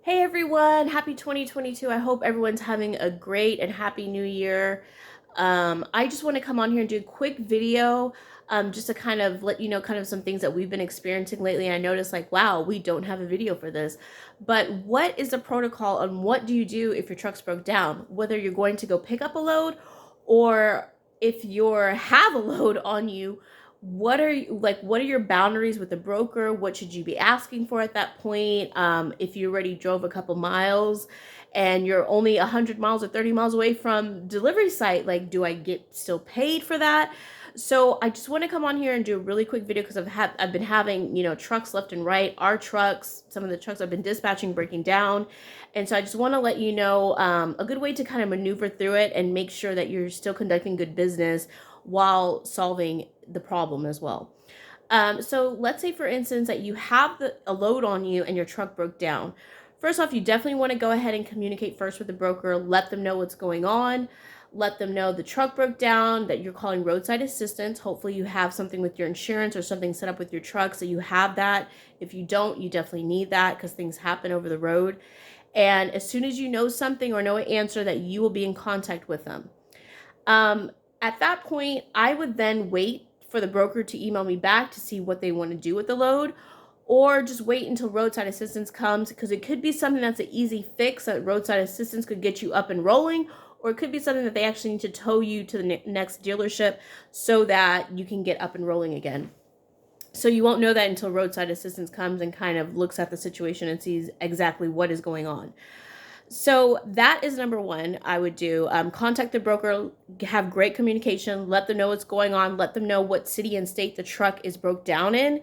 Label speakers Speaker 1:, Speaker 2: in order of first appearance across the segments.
Speaker 1: Hey everyone, happy 2022. I hope everyone's having a great and happy new year. I just want to come on here and do a quick video just to kind of let you know kind of some things that we've been experiencing lately. I noticed like, wow, we don't have a video for this. But what is the protocol and what do you do if your truck's broke down? Whether you're going to go pick up a load or if you're have a load on you, what are your boundaries with the broker? What should you be asking for at that point? If you already drove a couple miles and you're only 100 miles or 30 miles away from delivery site, like, do I get still paid for that? So I just want to come on here and do a really quick video because I've been having, trucks left and right. Our trucks, some of the trucks I've been dispatching breaking down. And so I just want to let you know a good way to kind of maneuver through it and make sure that you're still conducting good business while solving the problem as well. So let's say, for instance, that you have a load on you and your truck broke down. First off, you definitely want to go ahead and communicate first with the broker, let them know what's going on, let them know the truck broke down, that you're calling roadside assistance. Hopefully you have something with your insurance or something set up with your truck so you have that. If you don't, you definitely need that because things happen over the road. And as soon as you know something or know an answer, that you will be in contact with them. At that point, I would then wait for the broker to email me back to see what they want to do with the load, or just wait until roadside assistance comes, because it could be something that's an easy fix that roadside assistance could get you up and rolling, or it could be something that they actually need to tow you to the next dealership so that you can get up and rolling again. So you won't know that until roadside assistance comes and kind of looks at the situation and sees exactly what is going on. So that is number one I would do. Contact the broker, have great communication, let them know what's going on, let them know what city and state the truck is broke down in,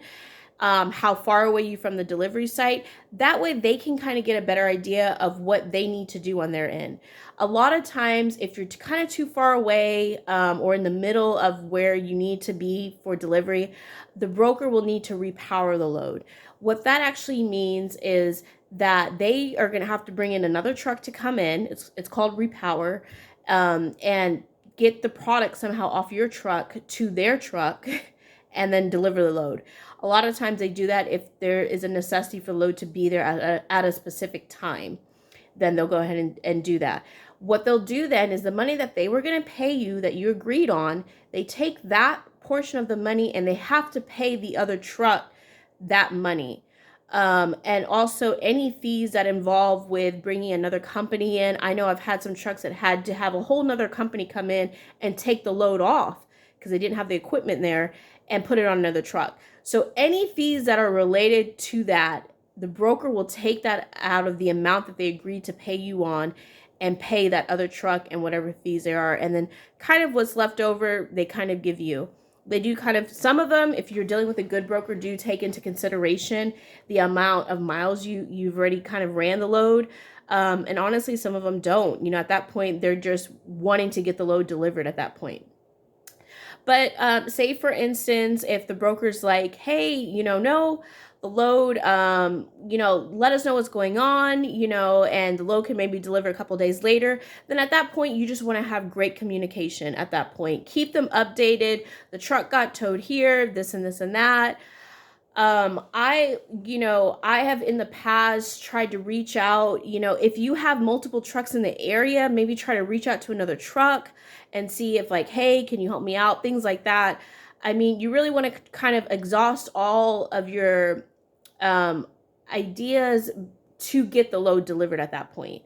Speaker 1: how far away you from the delivery site. That way they can kind of get a better idea of what they need to do on their end. A lot of times, if you're kind of too far away or in the middle of where you need to be for delivery, the broker will need to repower the load. What that actually means is that they are going to have to bring in another truck to come in. It's called repower, and get the product somehow off your truck to their truck and then deliver the load. A lot of times they do that if there is a necessity for the load to be there at a specific time. Then they'll go ahead and do that. What they'll do then is the money that they were going to pay you that you agreed on, they take that portion of the money and they have to pay the other truck that money. And also any fees that involve with bringing another company in. I know I've had some trucks that had to have a whole nother company come in and take the load off because they didn't have the equipment there and put it on another truck. So any fees that are related to that, the broker will take that out of the amount that they agreed to pay you on and pay that other truck and whatever fees there are. And then kind of what's left over, they kind of give you. They do kind of, some of them, if you're dealing with a good broker, do take into consideration the amount of miles you've already kind of ran the load. And honestly, some of them don't. At that point, they're just wanting to get the load delivered at that point. But say, for instance, if the broker's like, hey, no, the load, let us know what's going on, and the load can maybe deliver a couple days later, then at that point, you just want to have great communication at that point. Keep them updated. The truck got towed here, this and this and that. I have in the past tried to reach out, if you have multiple trucks in the area, maybe try to reach out to another truck and see if, like, hey, can you help me out? Things like that. I mean, you really want to kind of exhaust all of your ideas to get the load delivered at that point.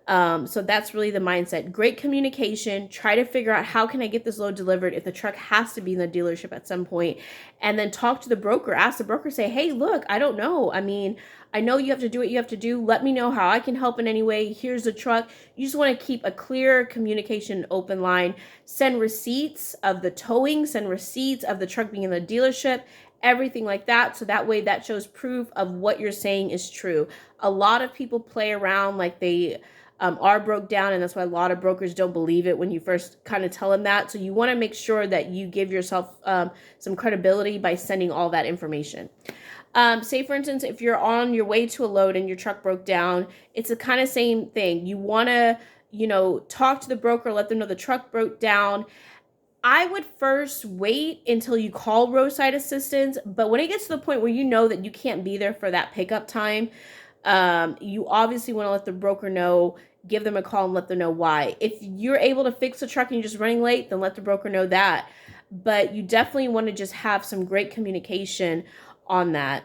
Speaker 1: So that's really the mindset. Great communication. Try to figure out, how can I get this load delivered if the truck has to be in the dealership at some point, and then talk to the broker. Ask the broker, say, hey, look, I don't know. I mean, I know you have to do what you have to do. Let me know how I can help in any way. Here's the truck. You just want to keep a clear communication, open line. Send receipts of the towing, send receipts of the truck being in the dealership, everything like that. So that way that shows proof of what you're saying is true. A lot of people play around like they are broke down, and that's why a lot of brokers don't believe it when you first kind of tell them that. So you want to make sure that you give yourself some credibility by sending all that information. Say, for instance, if you're on your way to a load and your truck broke down, it's the kind of same thing. You want to, talk to the broker, let them know the truck broke down. I would first wait until you call roadside assistance, but when it gets to the point where you know that you can't be there for that pickup time, You obviously want to let the broker know, give them a call and let them know why. If you're able to fix the truck and you're just running late, then let the broker know that. But you definitely want to just have some great communication on that.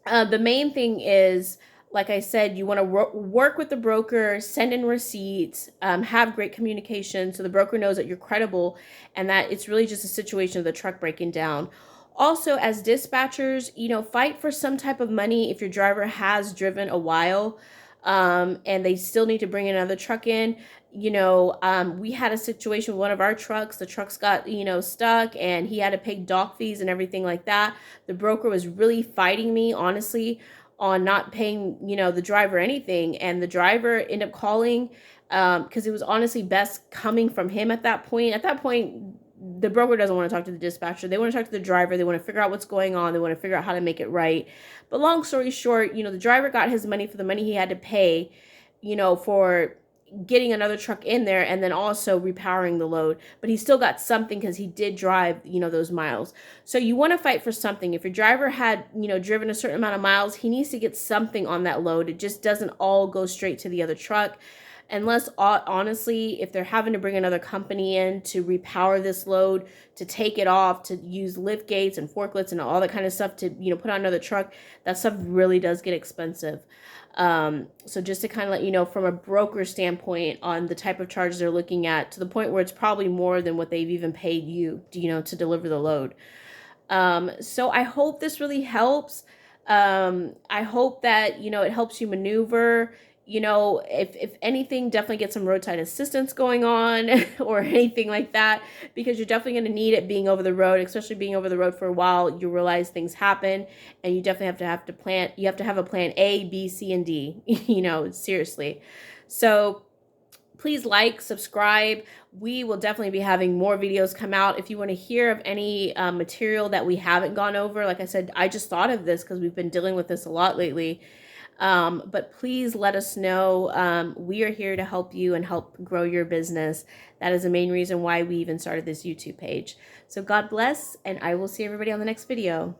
Speaker 1: The main thing is, like I said, you want to work with the broker, send in receipts, have great communication so the broker knows that you're credible and that it's really just a situation of the truck breaking down. Also, as dispatchers, fight for some type of money if your driver has driven a while, and they still need to bring another truck in. We had a situation with one of our trucks. The trucks got, stuck and he had to pay dock fees and everything like that. The broker was really fighting me, honestly, on not paying, the driver anything. And the driver ended up calling, because it was honestly best coming from him at that point. At that point, the broker doesn't want to talk to the dispatcher. They want to talk to the driver. They want to figure out what's going on. They want to figure out how to make it right. But long story short, the driver got his money for the money he had to pay, for getting another truck in there and then also repowering the load. But he still got something because he did drive, those miles. So you want to fight for something. If your driver had, driven a certain amount of miles, he needs to get something on that load. It just doesn't all go straight to the other truck. Unless, honestly, if they're having to bring another company in to repower this load, to take it off, to use lift gates and forklifts and all that kind of stuff to, put on another truck, that stuff really does get expensive. So just to kind of let you know from a broker standpoint on the type of charges they're looking at, to the point where it's probably more than what they've even paid you, to deliver the load. So I hope this really helps. I hope that, it helps you maneuver. If anything, definitely get some roadside assistance going on or anything like that, because you're definitely going to need it being over the road, especially being over the road for a while. You realize things happen and you definitely have to plan. You have to have a plan A, B, C, and D, seriously. So please like, subscribe. We will definitely be having more videos come out. If you want to hear of any material that we haven't gone over, like I said, I just thought of this because we've been dealing with this a lot lately. But please let us know. We are here to help you and help grow your business. That is the main reason why we even started this YouTube page. So God bless, and I will see everybody on the next video.